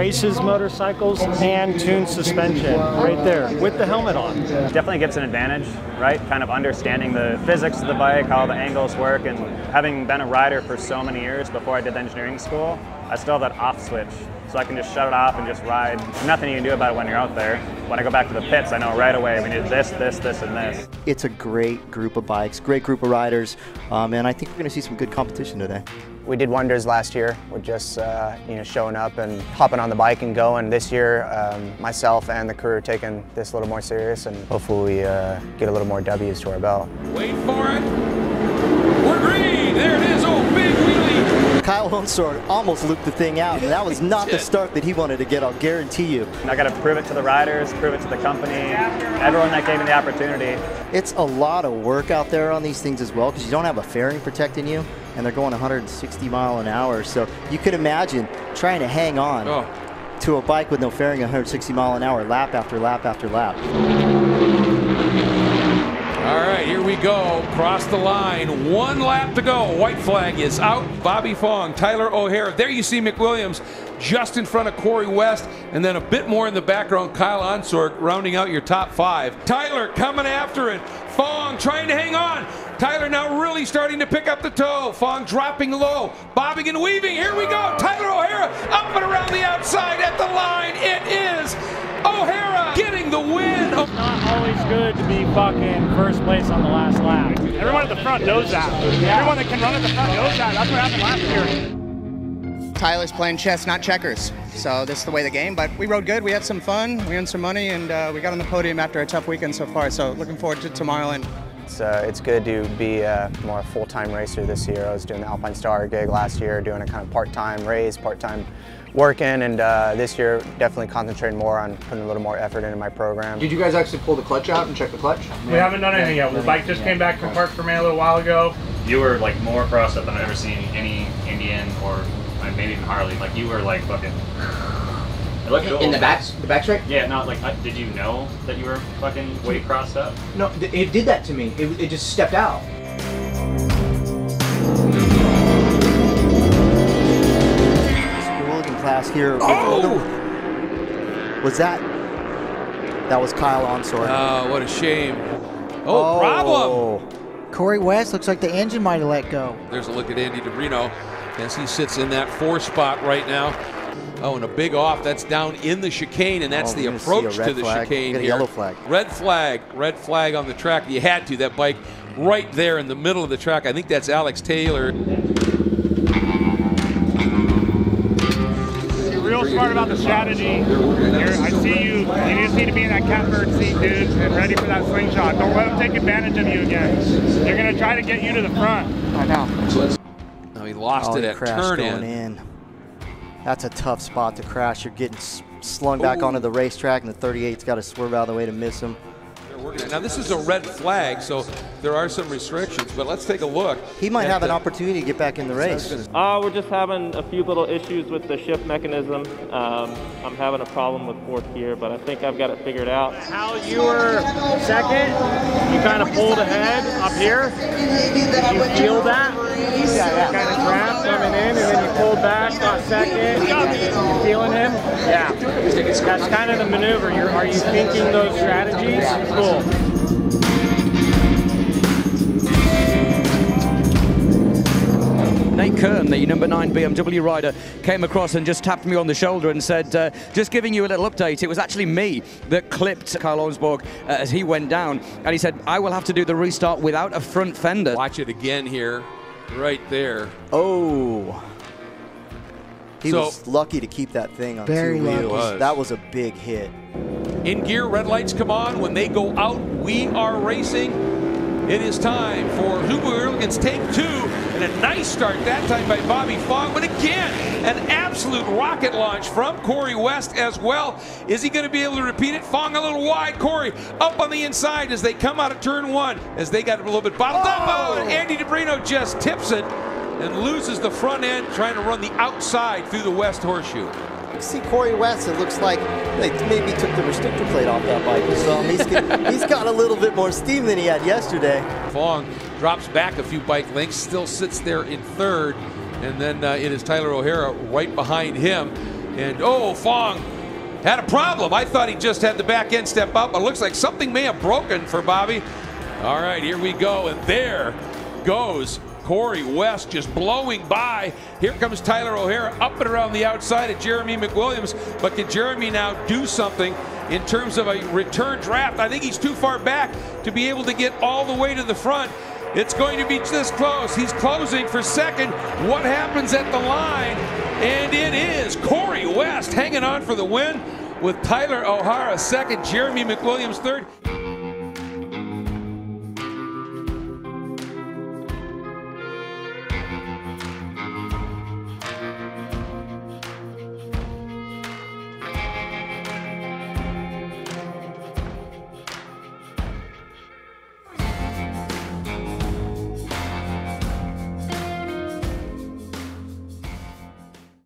races motorcycles and tunes suspension right there with the helmet on. Definitely gives an advantage, right? Kind of understanding the physics of the bike, how the angles work, and having been a rider for so many years before I did the engineering school, I still have that off switch. So I can just shut it off and just ride. Nothing you can do about it when you're out there. When I go back to the pits, I know right away we need this, this, this, and this. It's a great group of bikes, great group of riders, and I think we're going to see some good competition today. We did wonders last year with just showing up and hopping on the bike and going. This year, myself and the crew are taking this a little more serious, and hopefully we get a little more W's to our belt. Wait for it. We're green. There it is. Oh, big wheelie. Kyle Honsor almost looped the thing out, and that was not the start that he wanted to get, I'll guarantee you. And I got to prove it to the riders, prove it to the company, everyone that gave me the opportunity. It's a lot of work out there on these things as well, because you don't have a fairing protecting you, and they're going 160 miles an hour. So you could imagine trying to hang on to a bike with no fairing at 160 miles an hour, lap after lap after lap. All right, here we go. Cross the line. 1 lap to go. White flag is out. Bobby Fong, Tyler O'Hara. There you see McWilliams just in front of Corey West, and then a bit more in the background, Kyle Onsork rounding out your top 5. Tyler coming after it. Fong trying to hang on. Tyler now really starting to pick up the toe. Fong dropping low, bobbing and weaving. Here we go. Tyler O'Hara up and around the outside at the line. It is O'Hara getting the win. It's not always good to be fucking first place on the last lap. Everyone at the front knows that. Everyone that can run at the front knows that. That's what happened last year. Tyler's playing chess, not checkers. So this is the way of the game, but we rode good. We had some fun. We earned some money, and we got on the podium after a tough weekend so far. So looking forward to tomorrow. And it's good to be more a full-time racer this year. I was doing the Alpine Star gig last year, doing a kind of part-time race, part-time working, and this year definitely concentrating more on putting a little more effort into my program. Did you guys actually pull the clutch out and check the clutch? We haven't done anything yet. The bike just came back from Park for May a little while ago. You were like more crossed up than I've ever seen any Indian or maybe even Harley. Like you were like fucking. It looked cool. In the back straight? Yeah, not like. Did you know that you were fucking way crossed up? No, it did that to me. It just stepped out. Class here. Oh! Was that was Kyle Onsork. Oh, what a shame. Oh, problem. Corey West looks like the engine might have let go. There's a look at Andy DeBrino as he sits in that 4 spot right now. Oh, and a big off. That's down in the chicane, and that's the approach to the chicane here. Yellow flag. Red flag on the track. You had to. That bike right there in the middle of the track. I think that's Alex Taylor. Real smart about the strategy. I see you. You just need to be in that catbird seat, dude, and ready for that slingshot. Don't let them take advantage of you again. They're going to try to get you to the front. I know. Oh, he lost it at turn in. That's a tough spot to crash. You're getting slung back onto the racetrack, and the 38's got to swerve out of the way to miss him. Now this is a red flag, so there are some restrictions, but let's take a look. He might have an opportunity to get back in the race. We're just having a few little issues with the shift mechanism. I'm having a problem with 4th gear, but I think I've got it figured out. How you were second, you kind of pulled ahead up here. Did you feel that? Yeah. Kind of draft coming in, and then you pulled back, got second. You feeling him? Yeah. That's kind of the maneuver. Are you thinking those strategies? Cool. Nate Kern, the number 9 BMW rider, came across and just tapped me on the shoulder and said, just giving you a little update, it was actually me that clipped Kyle Osborg as he went down. And he said, I will have to do the restart without a front fender. Watch it again here, right there. Oh. He was lucky to keep that thing on 2 wheels. That was a big hit. In gear, red lights come on. When they go out, we are racing. It is time for Hooligans Take 2, and a nice start that time by Bobby Fong. But again, an absolute rocket launch from Corey West as well. Is he going to be able to repeat it? Fong a little wide. Corey up on the inside as they come out of turn 1, as they got a little bit bottled up. Oh, and Andy DeBrino just tips it and loses the front end, trying to run the outside through the West Horseshoe. You see Corey West, it looks like they maybe took the restrictor plate off that bike. So he's got a little bit more steam than he had yesterday. Fong drops back a few bike lengths, still sits there in 3rd, and then it is Tyler O'Hara right behind him. And oh, Fong had a problem. I thought he just had the back end step up, but it looks like something may have broken for Bobby. All right, here we go, and there goes Corey West just blowing by. Here comes Tyler O'Hara up and around the outside of Jeremy McWilliams, but can Jeremy now do something in terms of a return draft? I think he's too far back to be able to get all the way to the front. It's going to be this close. He's closing for second. What happens at the line? And it is Corey West hanging on for the win with Tyler O'Hara second, Jeremy McWilliams third.